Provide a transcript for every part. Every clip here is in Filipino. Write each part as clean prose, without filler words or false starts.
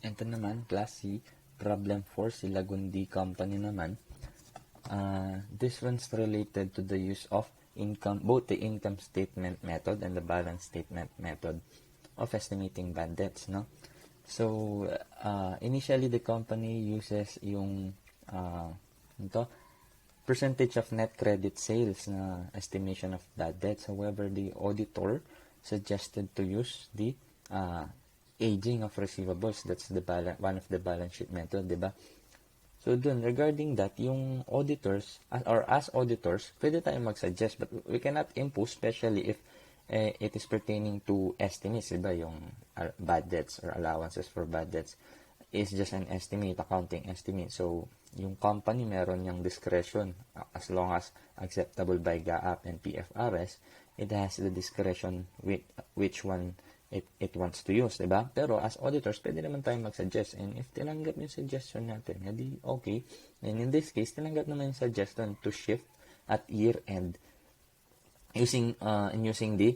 Ito naman, class C, problem 4, Silagundi Company naman. This one's related to the use of both the income statement method and the balance statement method of estimating bad debts, no? So, initially, the company uses yung percentage of net credit sales na estimation of bad debts. However, the auditor suggested to use the aging of receivables. That's the one of the balance sheet method, di ba? So, dun, regarding that, yung auditors, or as auditors, pwede tayo mag-suggest, but we cannot impose, especially if it is pertaining to estimates, diba? Yung bad debts or allowances for bad debts is just an estimate, accounting estimate. So, yung company meron yung discretion as long as acceptable by GAAP and PFRS, it has the discretion with which one it wants to use, diba? Pero as auditors, pwede naman tayong mag-suggest. And if tinanggap yung suggestion natin, edi okay. And in this case, tinanggap naman yung suggestion to shift at year-end using the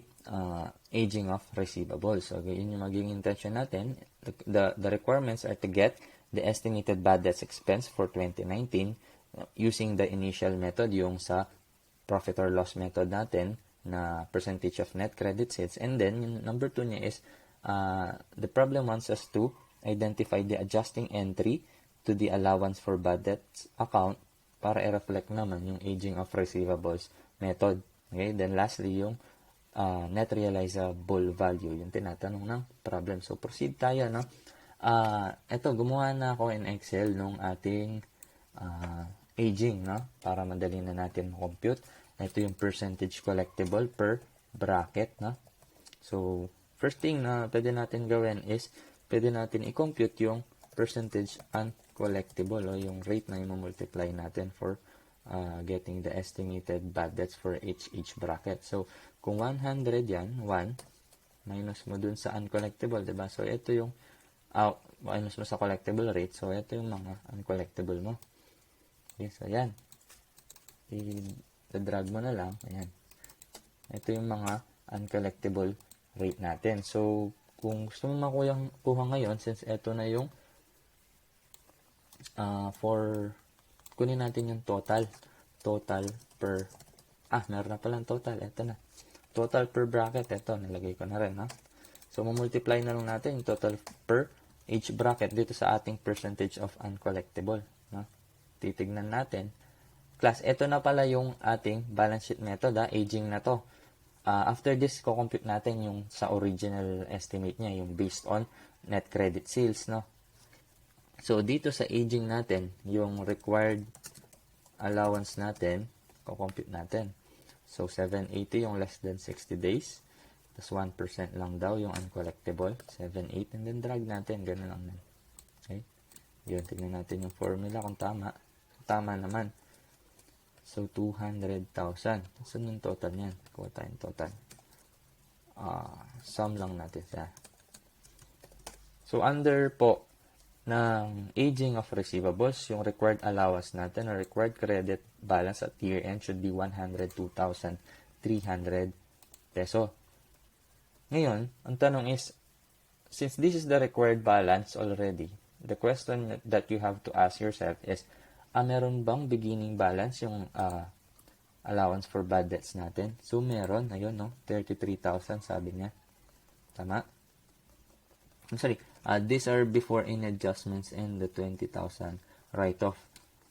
aging of receivables. So, yun yung magiging intention natin. The requirements are to get the estimated bad debts expense for 2019 using the initial method, yung sa profit or loss method natin, na percentage of net credit sales. And then, yung number 2 niya is, the problem wants us to identify the adjusting entry to the allowance for bad debts account para i-reflect naman yung aging of receivables method. Okay? Then, lastly, yung net realizable value, yung tinatanong ng problem. So, proceed tayo, no? Ito, gumawa na ako in Excel nung ating aging, no? Para madali na natin compute. Ito yung percentage collectible per bracket, no? So, first thing na pwede natin gawin is, pwede natin i-compute yung percentage uncollectible, o yung rate na i-multiply natin for getting the estimated bad debts for each bracket. So, kung 100 yan, 1, minus mo dun sa uncollectible, diba? So, ito yung, minus mo sa collectible rate. So, ito yung mga uncollectible mo. Okay, so, yan. I-drag mo na lang. Ayan. Ito yung mga uncollectible rate natin. So, kung gusto mo kuha ngayon, since ito na yung kunin natin yung total per, meron na palang total. Ito na. Total per bracket. Ito, nalagay ko na rin, ha? So, mamultiply na lang natin yung total per each bracket dito sa ating percentage of uncollectible. No? Titignan natin. Class, ito na pala yung ating balance sheet method, aging na to. After this, kukompute natin yung sa original estimate niya, yung based on net credit sales, no? So, dito sa aging natin, yung required allowance natin, kukompute natin. So, 780 yung less than 60 days. Tapos 1% lang daw yung uncollectible. 7.8. And then drag natin. Ganun lang na. Okay? Yun. Tignan natin yung formula kung tama. Tama naman. So, 200,000. Saan yung total niyan? Kuha tayong total. Sum lang natin siya. So, under po ng aging of receivables, yung required allowance natin or required credit balance at year-end should be 102,300 peso. Ngayon, ang tanong is, since this is the required balance already, the question that you have to ask yourself is, meron bang beginning balance yung allowance for bad debts natin? So, meron. Ayun, no? 33,000 sabi niya. Tama? I'm sorry. These are before any adjustments and the 20,000 write-off.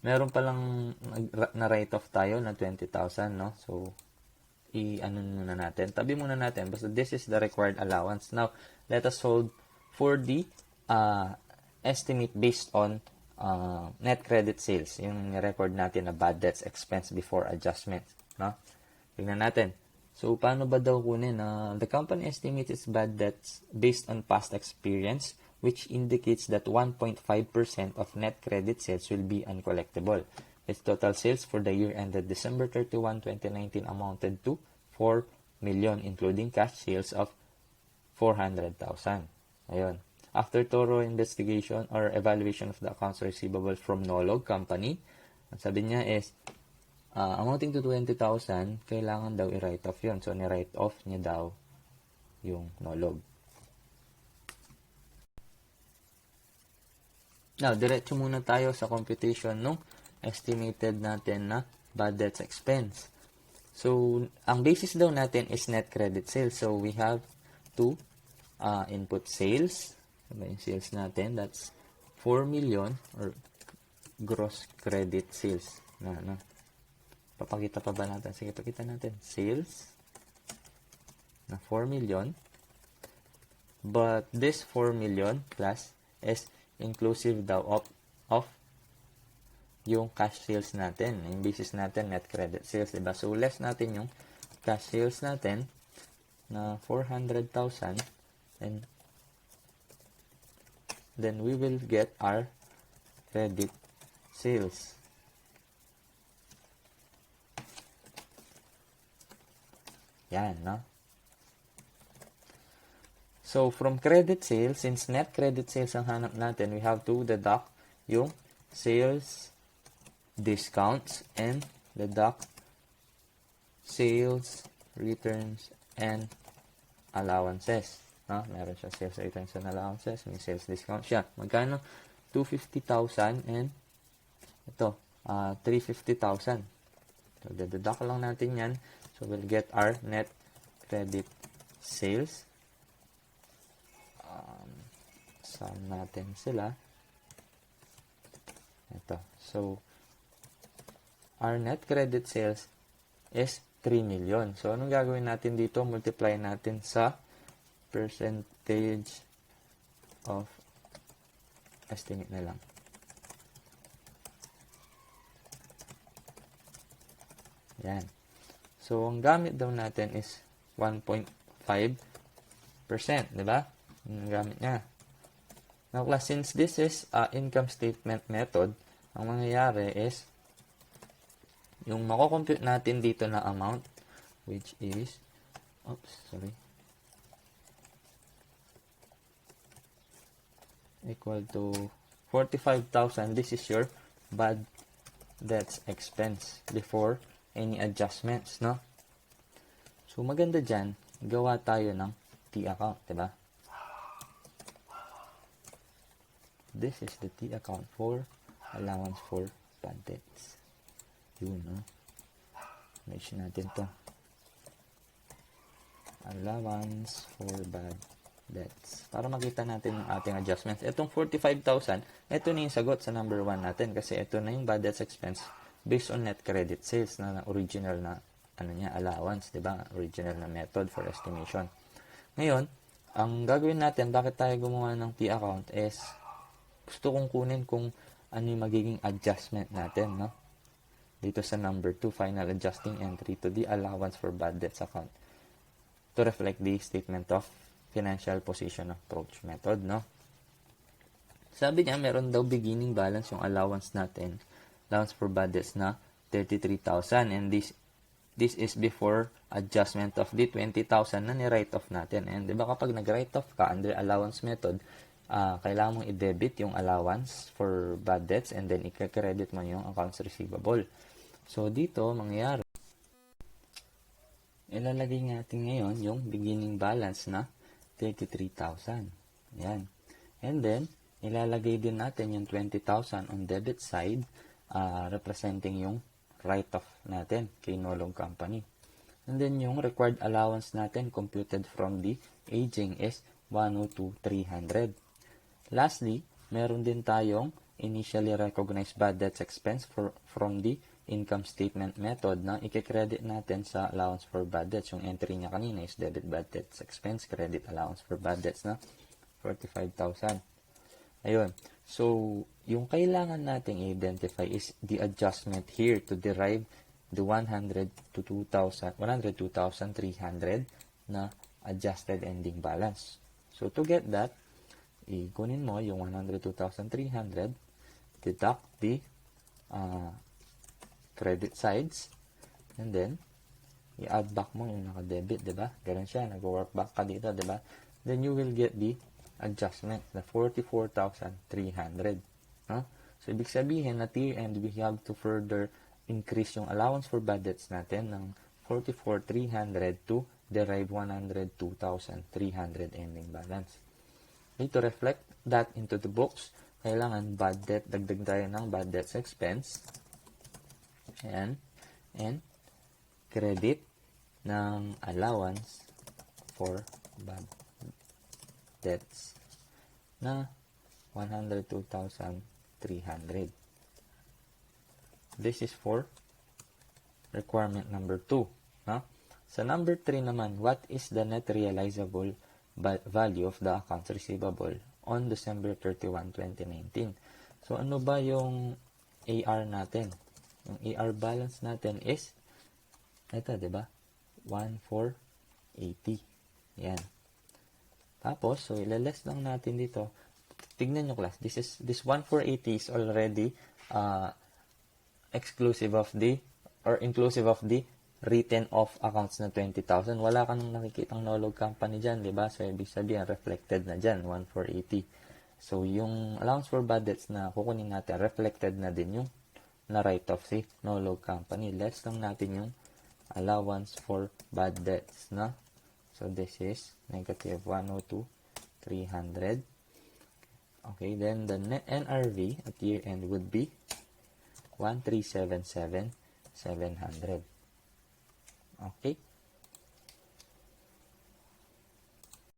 Meron palang na write-off tayo na 20,000, no? So, i-ano muna natin. Tabi muna natin. Basta this is the required allowance. Now, let us solve for the estimate based on net credit sales. Yung record natin na bad debts expense before adjustments. No? Tingnan natin. So, paano ba daw kunin? The company estimates its bad debts based on past experience, which indicates that 1.5% of net credit sales will be uncollectible. Its total sales for the year ended December 31, 2019 amounted to 4 million, including cash sales of 400,000. Ayun. After thorough investigation or evaluation of the accounts receivable from Nolog Company, ang sabi niya is, amounting to 20,000, kailangan daw i-write off yun. So, ni-write off niya daw yung Nolog. Now, diretso muna tayo sa computation ng estimated natin na bad debts expense. So, ang basis daw natin is net credit sales. So, we have to input sales. Ano yung sales natin? That's 4 million or gross credit sales. Papakita pa ba natin? Sige, pakita natin. Sales na 4 million. But this 4 million plus is inclusive daw of yung cash sales natin. Yung basis natin, net credit sales, diba? So, less natin yung cash sales natin na 400,000 and then we will get our credit sales. Yan, no? So, from credit sales, since net credit sales ang hanap natin, we have to deduct yung sales discounts and deduct sales returns and allowances. No? Meron siya sales returns and allowances, may sales discount siya. Magkano? 250,000 and ito, 350,000. So, deduct lang natin yan. So, we'll get our net credit sales. Sum natin sila. Ito. So, our net credit sales is 3 million. So, anong gagawin natin dito? Multiply natin sa percentage of estimate na lang. Yan. So, ang gamit daw natin is 1.5%. Diba? Ang gamit niya. Now, class, since this is income statement method, ang mangyayari is yung mako-compute natin dito na amount, which is, equal to 45,000. This is your bad debts expense before any adjustments, no? So, maganda dyan, gawa tayo ng T account, diba? This is the T account for allowance for bad debts. Yun, no? Mention natin to. Allowance for bad debts. Para makita natin yung ating adjustments. Itong 45,000, ito na yung sagot sa number 1 natin kasi ito na yung bad debts expense based on net credit sales na original na allowance, 'di ba? Original na method for estimation. Ngayon, ang gagawin natin, bakit tayo gumawa ng T account is gusto kong kunin kung ano yung magiging adjustment natin, no? Dito sa number 2, final adjusting entry to the allowance for bad debts account to reflect the statement of financial position approach method, no? Sabi niya, meron daw beginning balance yung allowance natin, allowance for bad debts na 33,000, and this is before adjustment of the 20,000 na ni-write off natin. And 'di ba kapag nag-write off ka under allowance method, kailangan mong i-debit yung allowance for bad debts and then i-credit mo yung accounts receivable. So, dito, mangyayari, ilalagay natin ngayon yung beginning balance na 33,000. Yan. And then, ilalagay din natin yung 20,000 on debit side, representing yung write-off natin kay Nolong Company. And then, yung required allowance natin computed from the aging is 102,300. Lastly, meron din tayong initially recognized bad debts expense from the income statement method na i-credit natin sa allowance for bad debts. Yung entry niya kanina is debit bad debts expense, credit allowance for bad debts na 45,000. Ayun. So, yung kailangan nating identify is the adjustment here to derive the 102,300 na adjusted ending balance. So, to get that, ikunin mo yung 102,300, deduct the credit sides, and then, i-add back mo yung naka-debit, diba? Ganun siya, nag-work back ka dito, diba? Then, you will get the adjustment, the 44,300. No? So, ibig sabihin, at year end, we have to further increase yung allowance for bad debts natin ng 44,300 to derive 102,300 ending balance. To reflect that into the books, kailangan bad debt, dagdag tayo ng bad debts expense. Ayan. And credit ng allowance for bad debts na 102,300. This is for requirement number 2. No? Sa number 3 naman, what is the net realizable value of the accounts receivable on December 31, 2019? So, ano ba yung AR natin? Yung AR balance natin is, ito, diba? 1,480. Yan. Tapos, so, ilaless lang natin dito. Tignan nyo, class. This 1,480 is already exclusive of the, or inclusive of the written off accounts na 20,000. Wala ka nang nakikitang no-log company dyan, diba? So, ibig sabihin, reflected na dyan, 1,480. So, yung allowance for bad debts na kukunin natin, reflected na din yung na-write-off si no-log company. Less lang natin yung allowance for bad debts na. So, this is negative 102,300. Okay, then the net NRV at year end would be 1,377,700. Okay.